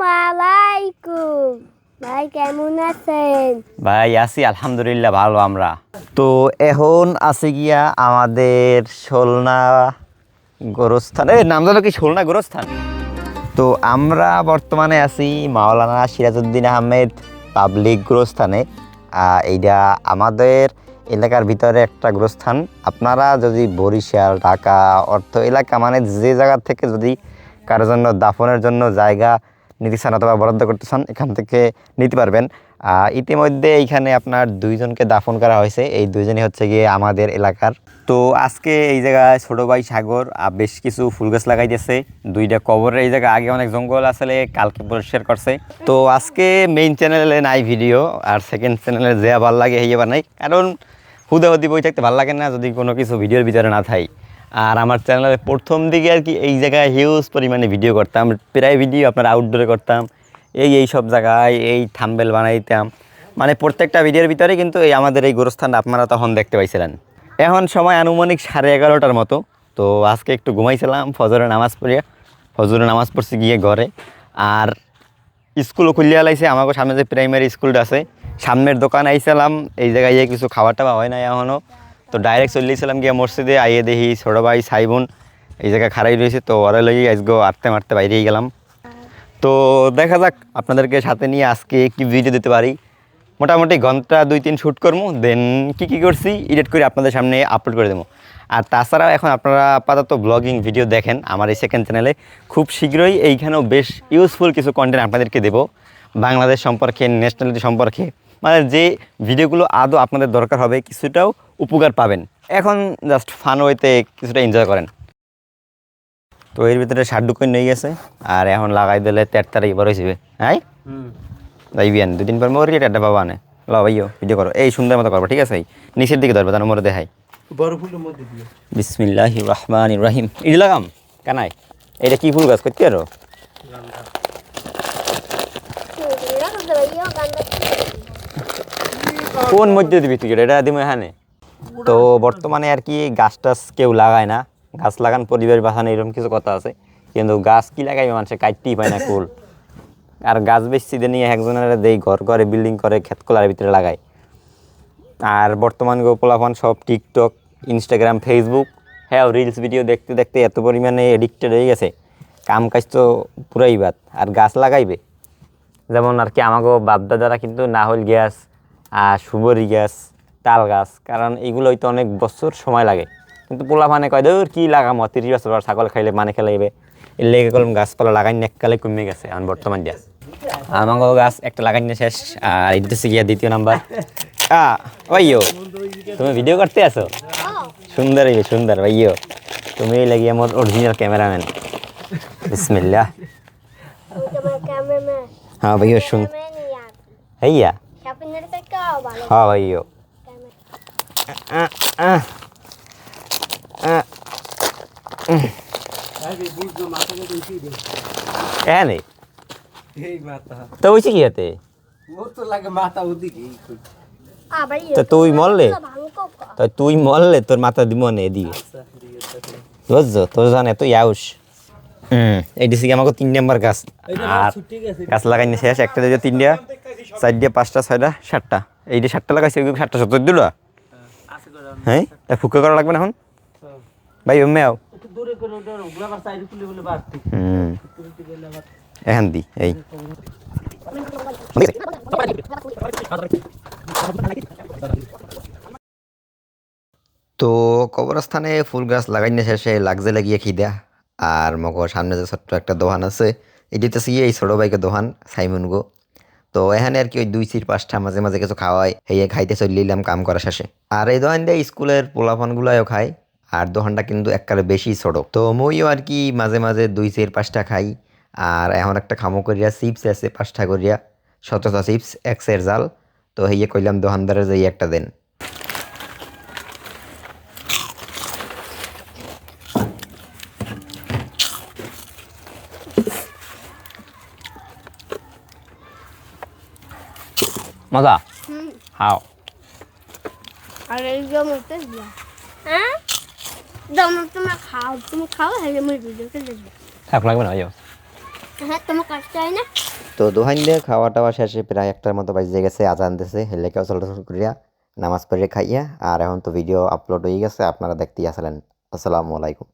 আলাইকুম ভাই, কেমন আছেন? ভাই আছি আলহামদুলিল্লাহ ভালো আমরা। তো এখন আছে গিয়া আমাদের শোলনা গোরস্থান, নাম জানো কি? শোলনা গোরস্থান। তো আমরা বর্তমানে আছি মাওলানা সিরাজউদ্দিন আহমেদ পাবলিক গোরস্থানে। এইটা আমাদের এলাকার ভিতরে একটা গোরস্থান। আপনারা যদি বরিশাল, ঢাকা অর্থ এলাকা মানে যে জায়গা থেকে যদি কারোর জন্য দাফনের জন্য জায়গা নিতে চান অথবা বরাদ্দ করতে চান, এখান থেকে নিতে পারবেন। ইতিমধ্যে এইখানে আপনার দুইজনকে দাফন করা হয়েছে। এই দুইজনই হচ্ছে গিয়ে আমাদের এলাকার। তো আজকে এই জায়গায় ছোটো ভাই সাগর বেশ কিছু ফুল গাছ লাগাইতেছে। দুইটা কবরের এই জায়গায় আগে অনেক জঙ্গল আসলে কালকে পরিষ্কার করছে। তো আজকে মেইন চ্যানেলে নাই ভিডিও, আর সেকেন্ড চ্যানেলে যে ভালো লাগে এই বানাই, কারণ হুদাহুদি বই থাকতে ভালো লাগে না যদি কোনো কিছু ভিডিওর ভিতরে না থাই। আর আমার চ্যানেলের প্রথম দিকে আর কি এই জায়গায় হিউজ পরিমাণে ভিডিও করতাম, প্রায় ভিডিও আপনার আউটডোরে করতাম, এই সব জায়গায় এই থাম্বেল বানাইতাম, মানে প্রত্যেকটা ভিডিওর ভিতরে কিন্তু এই আমাদের এই গোরস্থানটা আপনারা তখন দেখতে পাইছিলেন। এখন সময় আনুমানিক 11:30টার মতো। তো আজকে একটু ঘুমাইছিলাম, ফজরের নামাজ পড়ছি গিয়ে ঘরে। আর স্কুলও খুলিয়া লাইছে আমাকে, সামনে যে প্রাইমারি স্কুলটা আছে সামনের দোকান আইছিলাম, এই জায়গায় কিছু খাবার টাবার হয় না এখনও। তো ডাইরেক্ট চলিয়েছিলাম গিয়ে মসজিদে, আইয়ে দেখি ছোটো ভাই সাইবুন এই জায়গায় খাড়াই রয়েছে। তো ওরা লই আজকে আটতে মারতে বাইরেই গেলাম। তো দেখা যাক আপনাদেরকে সাথে নিয়ে আজকে কি ভিডিও দিতে পারি। মোটামুটি ঘন্টা 2-3 শ্যুট করবো, দেন কী করছি এডিট করে আপনাদের সামনে আপলোড করে দেবো। আর তাছাড়াও এখন আপনারা আপাতত ব্লগিং ভিডিও দেখেন আমার এই সেকেন্ড চ্যানেলে। খুব শীঘ্রই এইখানেও বেশ ইউজফুল কিছু কন্টেন্ট আপনাদেরকে দেবো, বাংলাদেশ সম্পর্কে, ন্যাশনালিটি সম্পর্কে, মানে যে ভিডিওগুলো আদৌ আপনাদের দরকার হবে, কিছুটাও উপকার পাবেন। এখন জাস্ট ফান ওয়েতে কিছুটা এনজয় করেন। তো এর ভিতরে শার্ট ঢুকে নিয়ে গেছে, আর এখন লাগাই দিলে 13 তারিখ বড় হিসেবে। হ্যাঁ যাইবিয়ান 2 দিন পর মোর এটা পাবা না। ল ভাইও ভিডিও করো, এই সুন্দর মতো করবো, ঠিক আছে? নিচের দিকে ধরবে, তার মোরে দেখাই। বিসমিল্লাহির রহমানির রহিম। ইডি লাগাম কানাই। এটা কি ফুল গাছ করতে আরো? কোন মধ্যে দিবি তুই? এটা দিবো এখানে। তো বর্তমানে আর কি গাছ টাছ কেউ লাগায় না, গাছ লাগান পরিবেশ বাঁচানো এরকম কিছু কথা আছে, কিন্তু গাছ কি লাগাইবে মানুষে কাটতেই পায় না কুল। আর গাছ বেশি দিয়ে নিয়ে একজনের দেই, ঘর করে, বিল্ডিং করে, ক্ষেত খোলার ভিতরে লাগায়। আর বর্তমান পোলাপান সব টিকটক, ইনস্টাগ্রাম, ফেসবুক, হ্যাঁ রিলস ভিডিও দেখতে দেখতে এত পরিমাণে এডিক্টেড হয়ে গেছে, কাম কাজ তো পুরাই বাদ। আর গাছ লাগাইবে যেমন আর কি আমাকে বাপদাদারা কিন্তু নাহল গাছ, সুবরি গাছ, তাল গাছ, কারণ এগুলোই তো অনেক বছর সময় লাগে। কিন্তু পোলাপানে কয় দূর কি লাগাম, 30 বছর পর ছাগল খাইলে মানে খেলাইবে, এর লেগে কলম গাছপালা লাগাই এককালে কমে গেছে। এখন বর্তমান গাছ আমাকে গাছ একটা লাগাই শেষ। আর এটা গিয়া দ্বিতীয় নাম্বার। ভাইও তুমি ভিডিও করতে আসো? সুন্দর সুন্দর ভাইও, তুমি লাগি আমার অরিজিনাল ক্যামেরাম্যান। বিসমিল্লাহ। হ্যাঁ ভাইও শুন ভাইয়া। হ্যাঁ ভাইও এনে তো হয়েছে কি হাতে? তুই মরলে তোর মাথা দিব না এদিকে, বুঝছো? তোর জানে তো ইয়াউস। এইটি থেকে আমাকে 3 নাম্বার গাছ। আর গাছ লাগাই নি শেষ, একটা দিয়ে 3টা, 4টা, 5টা, 6টা, 7টা। এইটি 7টা লাগাইছে, 7টা 70 দিল। হ্যাঁ ফুকে করা লাগবে না এখন ভাই। মেয়াও এখন দি এই তো কবরস্থানে ফুল গাছ লাগাই না শেষে লাগজে লাগিয়ে খিদা। আর মগর সামনে যে ছোট্ট একটা দোকান আছে, এটিতে এই ছোটো বাইকের দোকান সাইমন গো। তো এখানে আর কি ওই 2-4-5টা মাঝে মাঝে কিছু খাওয়াই, হেয়ে খাইতে চলিলাম কাম করা শেষে। আর এই দোকান দিয়ে স্কুলের পোলাফানগুলাও খায়। আর দোকানটা কিন্তু এককালে বেশি ছোট, তো মইও আর কি মাঝে মাঝে 2-4-5টা খাই। আর এখন একটা খামো করিয়া চিপস আছে 5টা করিয়া, 17টা চিপস, এক্সের জাল। তো হেয়ে কইলাম দোকানদারে যে একটা দেন। মজা খাও। আর এই জমতে দিয়া হ্যাঁ দম তোমরা খাও, তুমি খাও, হলে মই ভিডিওতে দেখব। খারাপ লাগবে না ভাইও? হ্যাঁ তোমার কাজটা হয় না। তো দোহাইন দিয়ে খাওয়া টাওয়া শেষে প্রায় একটার মতো বাজে গেছে, আজান দিছে, হেলে কেউ চল করিয়া নামাজ পড়ে খাইয়া। আর এখন তো ভিডিও আপলোড হয়ে গেছে, আপনারা দেখতেই আসলেন। আসসালামু আলাইকুম।